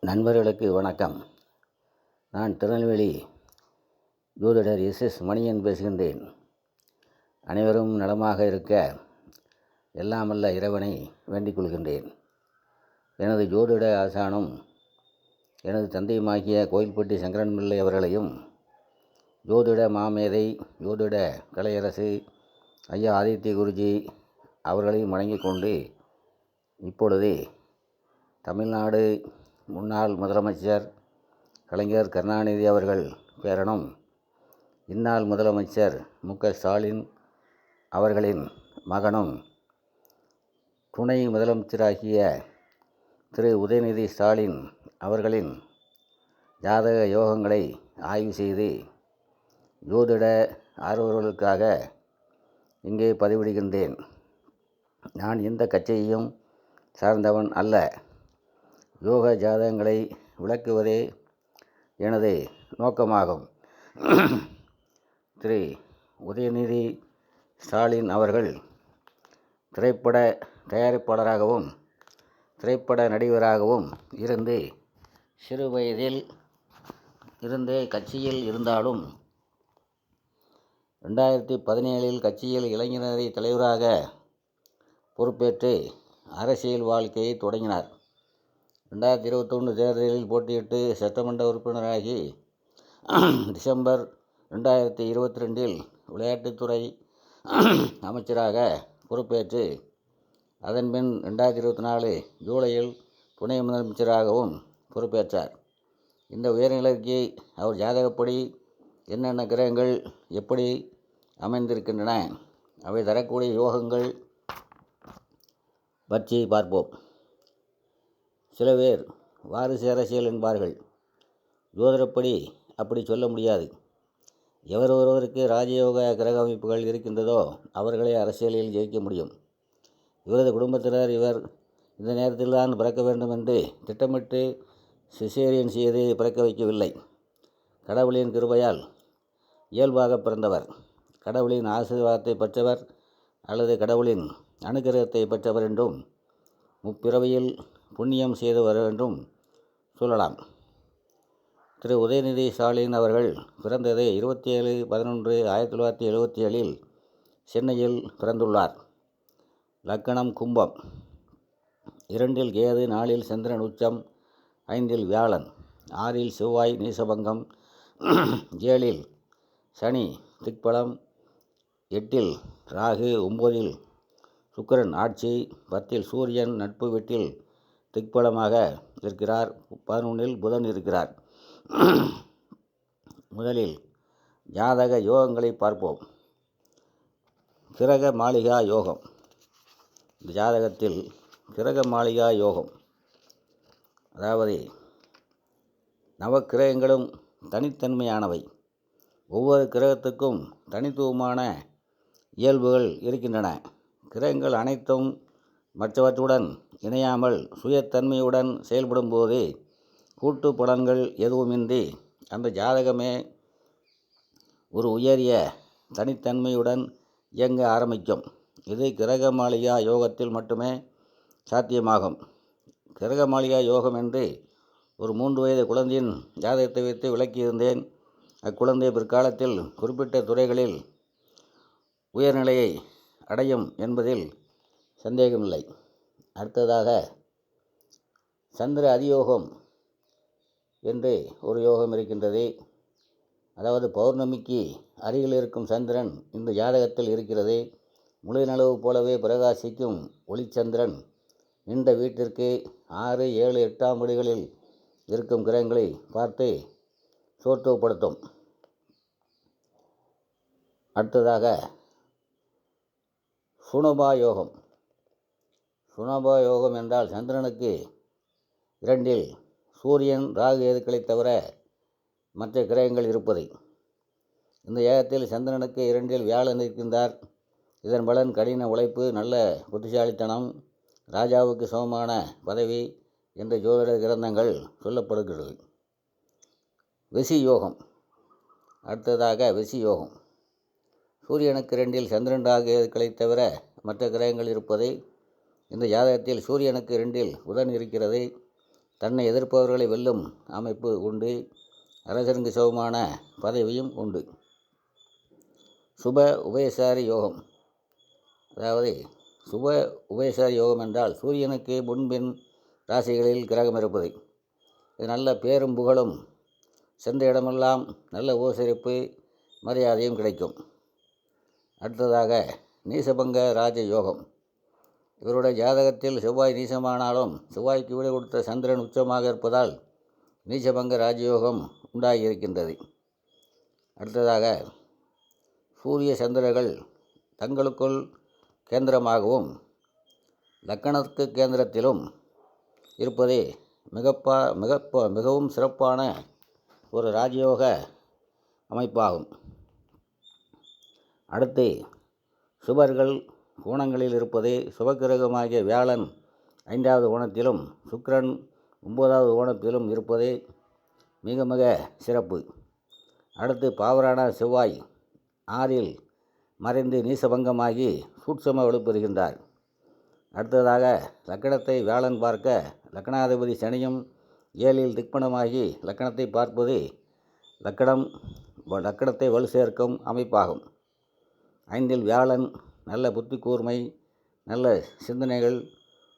நண்பர்களுக்கு வணக்கம். நான் திருநெல்வேலி ஜோதிடர் எஸ் மணியன் பேசுகின்றேன். அனைவரும் நலமாக இருக்க எல்லாம் வல்ல இறைவனை வேண்டிக் கொள்கின்றேன். எனது ஜோதிட ஆசானும் எனது தந்தையுமாகிய கோயில்பட்டி சங்கரன் பிள்ளை அவர்களையும், ஜோதிட மாமேதை ஜோதிட கலையரசு ஐயா ஆதித்ய குருஜி அவர்களையும் வணங்கிக் கொண்டு, இப்பொழுது தமிழ்நாடு முன்னாள் முதலமைச்சர் கலைஞர் கருணாநிதி அவர்கள் பேரனும் இந்நாள் முதலமைச்சர் மு.க.ஸ்டாலின் அவர்களின் மகனும் துணை முதலமைச்சராகிய திரு உதயநிதி ஸ்டாலின் அவர்களின் ஜாதக யோகங்களை ஆய்வு செய்து ஜோதிட ஆர்வலர்களுக்காக இங்கே பதிவிடுகின்றேன். நான் எந்த கட்சியையும் சார்ந்தவன் அல்ல. யோக ஜாதகங்களை விளக்குவதே எனது நோக்கமாகும். திரு உதயநிதி ஸ்டாலின் அவர்கள் திரைப்பட தயாரிப்பாளராகவும் திரைப்பட நடிகராகவும் இருந்து சிறு வயதில் இருந்தே கட்சியில் இருந்தாலும் 2017 கட்சியில் இளைஞரணி தலைவராக பொறுப்பேற்று அரசியல் வாழ்க்கையை தொடங்கினார். 2021 தேர்தலில் போட்டியிட்டு சட்டமன்ற உறுப்பினராகி டிசம்பர் 2022 விளையாட்டுத்துறை அமைச்சராக பொறுப்பேற்று அதன்பின் 2024 ஜூலையில் துணை முதலமைச்சராகவும் பொறுப்பேற்றார். இந்த உயர்நிலைக்கு அவர் ஜாதகப்படி என்னென்ன கிரகங்கள் எப்படி அமைந்திருக்கின்றன, அவை தரக்கூடிய யோகங்கள் பற்றி பார்ப்போம். சில பேர் வாரிசு அரசியல் என்பார்கள். ஜோதிடப்படி அப்படி சொல்ல முடியாது. ஒருவருக்கு ராஜயோக கிரக அமைப்புகள் இருக்கின்றதோ அவர்களே அரசியலில் ஜெயிக்க முடியும். இவரது குடும்பத்தினர் இவர் இந்த நேரத்தில் தான் பிறக்க வேண்டும் என்று திட்டமிட்டு சிசேரியன் செய்து பிறக்க வைக்கவில்லை. கடவுளின் கிருபையால் இயல்பாக பிறந்தவர். கடவுளின் ஆசீர்வாதத்தை பெற்றவர் அல்லது கடவுளின் அனுகிரகத்தை பெற்றவர் என்றும், முப்பிறவியில் புண்ணியம் செய்தவர் என்றும் சொல்லலாம். திரு உதயநிதி ஸ்டாலின் அவர்கள் பிறந்தது 27/11/1977 சென்னையில் பிறந்துள்ளார். லக்கணம் கும்பம். 2 கேது, 4 சந்திரன் உச்சம், 5 வியாழன், 6 செவ்வாய் நீசபங்கம், 7 சனி திக்பலம், 8 ராகு, 9 சுக்கிரன் ஆட்சி, 10 சூரியன் நட்பு வீட்டில் திக்பலமாக இருக்கிறார், 11 புதன் இருக்கிறார். முதலில் ஜாதக யோகங்களை பார்ப்போம். கிரக மாளிகா யோகம். இந்த ஜாதகத்தில் கிரக மாளிகா யோகம், அதாவது நவக்கிரகங்களும் தனித்தன்மையானவை. ஒவ்வொரு கிரகத்துக்கும் தனித்துவமான இயல்புகள் இருக்கின்றன. கிரகங்கள் அனைத்தும் மற்றவற்றுடன் இணையாமல் சுயத்தன்மையுடன் செயல்படும்போது கூட்டு பலன்கள் எதுவுமின்றி அந்த ஜாதகமே ஒரு உயரிய தனித்தன்மையுடன் இயங்க ஆரம்பிக்கும். இது கிரக மாளிகா யோகத்தில் மட்டுமே சாத்தியமாகும். கிரக மாளிகா யோகம் என்று ஒரு 3 வயது குழந்தையின் ஜாதகத்தை வைத்து விளக்கியிருந்தேன். அக்குழந்தை பிற்காலத்தில் குறிப்பிட்ட துறைகளில் உயர்நிலையை அடையும் என்பதில் சந்தேகமில்லை. அடுத்ததாக சந்திர அதியோகம் என்று ஒரு யோகம் இருக்கின்றது. அதாவது பௌர்ணமிக்கு அருகில் இருக்கும் சந்திரன் இந்த ஜாதகத்தில் இருக்கிறது. முழு நிலவு போலவே பிரகாசிக்கும் ஒளிச்சந்திரன் இந்த வீட்டிற்கு 6, 7, 8ஆம் வீடுகளில் இருக்கும் கிரகங்களை பார்த்து சோர்த்துவப்படுத்தும். அடுத்ததாக சுனபா யோகம். சுனபா யோகம் என்றால் சந்திரனுக்கு 2 சூரியன் ராகு கேதுக்களை தவிர மற்ற கிரகங்கள் இருப்பது. இந்த ஏகத்தில் சந்திரனுக்கு 2 வியாழன் இருக்கின்றார். இதன் பலன் கடின உழைப்பு, நல்ல புத்திசாலித்தனம், ராஜாவுக்கு சமமான பதவி என்ற ஜோதிட கிரந்தங்கள் சொல்லப்படுகிறது. வெசி யோகம். அடுத்ததாக வெசி யோகம். சூரியனுக்கு 2 சந்திரன் ராகு கேதுக்களை தவிர மற்ற கிரகங்கள் இருப்பது. இந்த ஜாதகத்தில் சூரியனுக்கு 2 புதன் இருக்கிறது. தன்னை எதிர்ப்பவர்களை வெல்லும் அமைப்பு உண்டு. அரசனுக்கு சுகமான பதவியும் உண்டு. சுப உபயசாரி யோகம், அதாவது சுப உபயசாரி யோகம் என்றால் சூரியனுக்கு முன்பின் ராசிகளில் கிரகம் இருப்பது. இது நல்ல பேரும் புகழும், சென்ற இடமெல்லாம் நல்ல உபசரிப்பு மரியாதையும் கிடைக்கும். அடுத்ததாக நீசபங்க ராஜ யோகம். இவருடைய ஜாதகத்தில் செவ்வாய் நீசமானாலும் செவ்வாய்க்கு வீடு கொடுத்த சந்திரன் உச்சமாக இருப்பதால் நீசபங்க ராஜயோகம் உண்டாகியிருக்கின்றது. அடுத்ததாக சூரிய சந்திரர்கள் தங்களுக்குள் கேந்திரமாகவும் லக்கணத்துக்கு கேந்திரத்திலும் இருப்பதே மிகவும் சிறப்பான ஒரு ராஜயோக அமைப்பாகும். அடுத்து சுபர்கள் கோணங்களில் இருப்பது சுபக்கிரகமாகிய வியாழன் 5வது கோணத்திலும் சுக்கிரன் 9வது கோணத்திலும் இருப்பது மிக மிக சிறப்பு. அடுத்து பாவரான செவ்வாய் 6ல் மறைந்து நீசபங்கமாகி சூட்சம வலுப்பெறுகின்றார். அடுத்ததாக லக்கணத்தை வியாழன் பார்க்க லக்கணாதிபதி சனியும் 7ல் திக்பணமாகி லக்கணத்தை பார்ப்பது லக்கணத்தை வலு சேர்க்கும் அமைப்பாகும். 5ல் வியாழன் நல்ல புத்தி கூர்மை, நல்ல சிந்தனைகள்,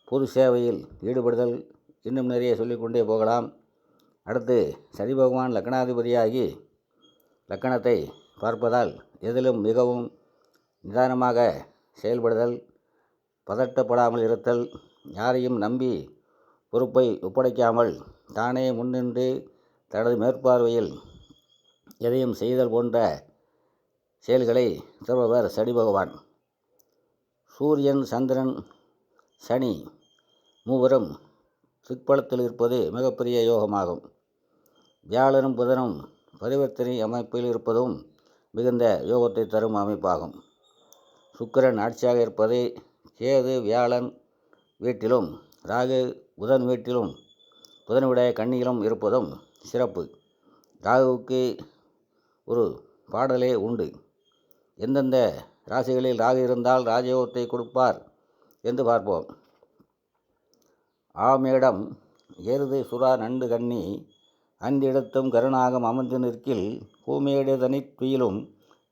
பொது சேவையில் ஈடுபடுதல், இன்னும் நிறைய சொல்லிக்கொண்டே போகலாம். அடுத்து சனி பகவான் லக்கணாதிபதியாகி லக்கணத்தை பார்ப்பதால் எதிலும் மிகவும் நிதானமாக செயல்படுதல், பதட்டப்படாமல் இருத்தல், யாரையும் நம்பி பொறுப்பை ஒப்படைக்காமல் தானே முன்னின்று தனது மேற்பார்வையில் எதையும் செய்தல் போன்ற செயல்களை தருபவர் சனி பகவான். சூரியன், சந்திரன், சனி மூவரும் திக்பலத்தில் இருப்பது மிகப்பெரிய யோகமாகும். வியாழனும் புதனும் பரிவர்த்தனை அமைப்பில் இருப்பதும் மிகுந்த யோகத்தை தரும் அமைப்பாகும். சுக்கிரன் ஆட்சியாக இருப்பது கேது வியாழன் வீட்டிலும் ராகு புதன் வீட்டிலும் புதனுடைய கன்னியிலும் இருப்பதும் சிறப்பு. ராகுவுக்கு ஒரு பாடலே உண்டு. எந்தெந்த ராசிகளில் ராகு இருந்தால் ராஜயோகத்தை கொடுப்பார் என்று பார்ப்போம். ஆமேடம் எருது சுறா நண்டு கன்னி அந்திடத்தும் கருணாகம் அமர்ந்து நிற்கில் பூமேடு தனித் துயிலும்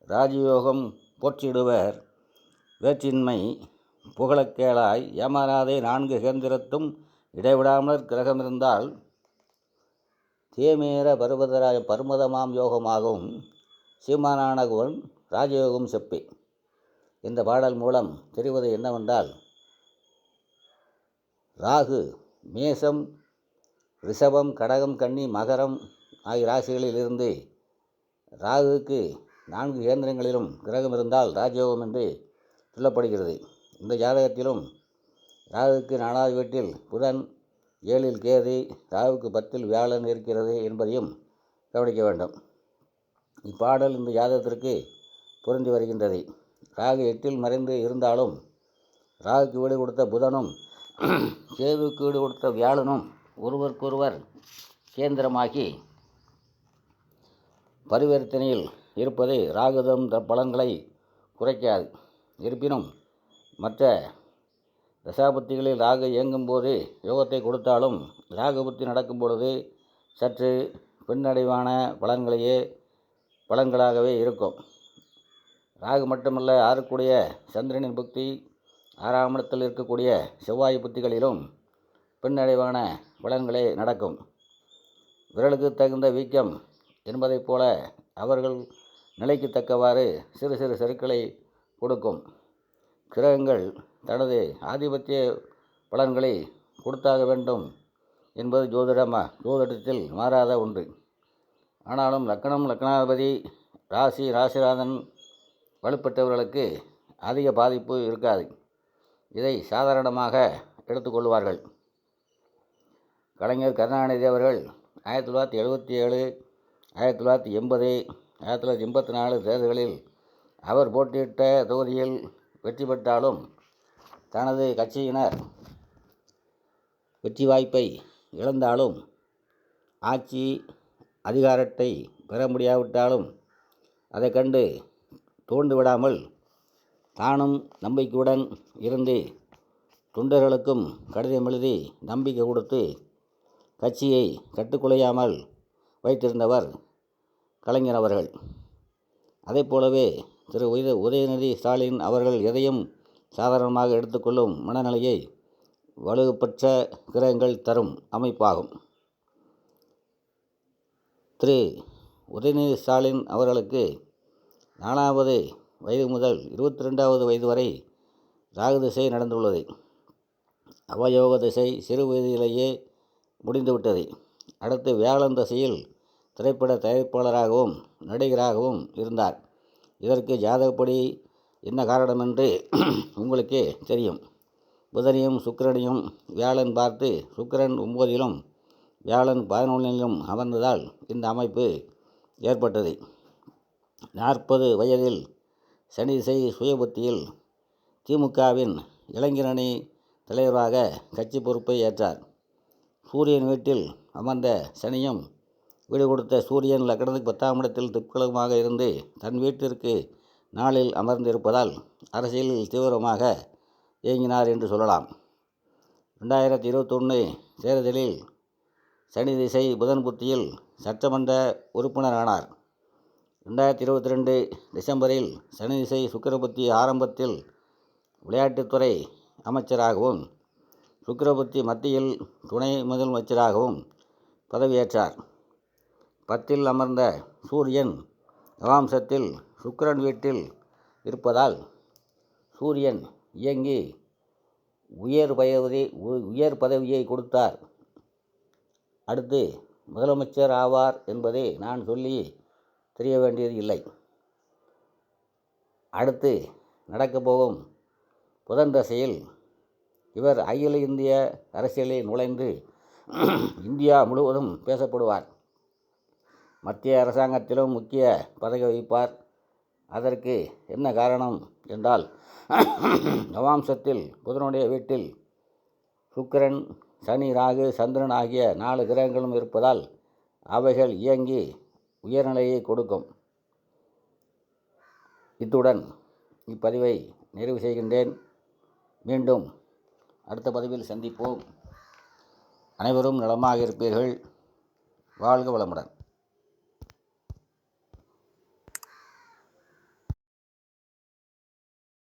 ராஜயோகம் போற்றிடுவர் வேற்றின்மை புகழக்கேளாய் ஏமாறாதே 4 கேந்திரத்தும் இடைவிடாமல் கிரகமிருந்தால் தேமேற பர்வதமாம் யோகமாகவும் சீமானானகுவன் ராஜயோகம் செப்பே. இந்த பாடல் மூலம் தெரிவது என்னவென்றால், ராகு மேசம், ரிஷபம், கடகம், கன்னி, மகரம் ஆகிய ராசிகளில் இருந்து ராகுவுக்கு 4 கேந்திரங்களிலும் கிரகம் இருந்தால் ராஜயோகம் என்று சொல்லப்படுகிறது. இந்த ஜாதகத்திலும் ராகுவுக்கு 4வது வீட்டில் புதன், 7ல் கேது, ராகுவுக்கு 10ல் வியாழன் இருக்கிறது என்பதையும் கவனிக்க வேண்டும். இப்பாடல் இந்த ஜாதகத்திற்கு பொருந்தி வருகின்றது. ராகு 8ல் மறைந்து இருந்தாலும் ராகுக்கு வீடு கொடுத்த புதனும் கேதுவுக்கு வீடு கொடுத்த வியாழனும் ஒருவருக்கொருவர் கேந்திரமாகி பரிவர்த்தனையில் இருப்பது ராகுதம் பலன்களை குறைக்காது. இருப்பினும் மற்ற தசாபுத்திகளில் ராகு இயங்கும் போது யோகத்தை கொடுத்தாலும் ராகு புத்தி நடக்கும் பொழுது சற்று பின்னடைவான பலன்களாகவே இருக்கும். ராகு மட்டுமல்ல, 6க்குடைய சந்திரனின் புத்தி 6ஆம் இடத்தில் இருக்கக்கூடிய செவ்வாய் புத்திகளிலும் பின்னடைவான பலன்களே நடக்கும். விரலுக்கு தகுந்த வீக்கம் என்பதைப் போல அவர்கள் நிலைக்கு தக்கவாறு சிறு சிறு சறுக்களை கொடுக்கும். கிரகங்கள் தனது ஆதிபத்திய பலன்களை கொடுத்தாக வேண்டும் என்பது ஜோதிடத்தில் மாறாத ஒன்று. ஆனாலும் லக்கணாதிபதி ராசிநாதன் வலுப்பெற்றவர்களுக்கு அதிக பாதிப்பு இருக்காது. இதை சாதாரணமாக எடுத்துக்கொள்வார்கள். கலைஞர் கருணாநிதி அவர்கள் 1977, 1980, 1984 தேர்தல்களில் அவர் போட்டியிட்ட தொகுதியில் வெற்றி பெற்றாலும் தனது கட்சியினர் வெற்றி வாய்ப்பை இழந்தாலும் ஆட்சி அதிகாரத்தை பெற முடியாவிட்டாலும் அதை கண்டு தோண்டு விடாமல் தானும் நம்பிக்கையுடன் இருந்து தொண்டர்களுக்கும் கடிதம் எழுதி நம்பிக்கை கொடுத்து கட்சியை கட்டுக்குலையாமல் வைத்திருந்தவர் கலைஞர் அவர்கள். அதே போலவே திரு உதயநிதி ஸ்டாலின் அவர்கள் எதையும் சாதாரணமாக எடுத்துக்கொள்ளும் மனநிலையை வலுப்பெற்ற கிரகங்கள் தரும் அமைப்பாகும். திரு உதயநிதி ஸ்டாலின் அவர்களுக்கு 4வது வயது முதல் 22வது வயது வரை ராகு திசை நடந்துள்ளது. அவயோக திசை சிறு வயதிலேயே முடிந்துவிட்டது. அடுத்து வியாழன் திசையில் திரைப்பட தயாரிப்பாளராகவும் நடிகராகவும் இருந்தார். இதற்கு ஜாதகப்படி என்ன காரணம் என்று உங்களுக்கே தெரியும். புதனையும் சுக்கிரனையும் வியாழன் பார்த்து சுக்கிரன் 9லும் வியாழன் 11லும் அமர்ந்ததால் இந்த அமைப்பு ஏற்பட்டது. 40 வயதில் சனி திசை சுயபுத்தியில் திமுகவின் இளைஞரணி தலைவராக கட்சி பொறுப்பை ஏற்றார். சூரியன் வீட்டில் அமர்ந்த சனியும் வீடு கொடுத்த சூரியன் லக்னத்துக்கு 10ஆம் இடத்தில் திக்பலமாக இருந்து தன் வீட்டிற்கு நாளில் அமர்ந்திருப்பதால் அரசியலில் தீவிரமாக இயங்கினார் என்று சொல்லலாம். 2021 தேர்தலில் சனி திசை புதன் புத்தியில் சட்டமன்ற உறுப்பினரானார். 2022 டிசம்பரில் சனி திசை சுக்கிரபுத்தி ஆரம்பத்தில் விளையாட்டுத்துறை அமைச்சராகவும் சுக்கிரபுத்தி மத்தியில் துணை முதலமைச்சராகவும் பதவியேற்றார். 10ல் அமர்ந்த சூரியன் நவாம்சத்தில் சுக்கிரன் வீட்டில் இருப்பதால் சூரியன் இயங்கி உயர் பதவியை கொடுத்தார். அடுத்து முதலமைச்சர் ஆவார் என்பதை நான் சொல்லி தெரிய வேண்டியது இல்லை. அடுத்து நடக்கப் போகும் புதன் தசையில் இவர் அகில இந்திய அரசியலில் நுழைந்து இந்தியா முழுவதும் பேசப்படுவார். மத்திய அரசாங்கத்திலும் முக்கிய பதவி வகிப்பார். அதற்கு என்ன காரணம் என்றால் நவாம்சத்தில் புதனுடைய வீட்டில் சுக்கிரன், சனி, ராகு, சந்திரன் ஆகிய 4 கிரகங்களும் இருப்பதால் அவைகள் இயங்கி உயர்நிலையை கொடுக்கும். இத்துடன் இப்பதிவை நிறைவு செய்கின்றேன். மீண்டும் அடுத்த பதிவில் சந்திப்போம். அனைவரும் நலமாக இருப்பீர்கள். வாழ்க வளமுடன்.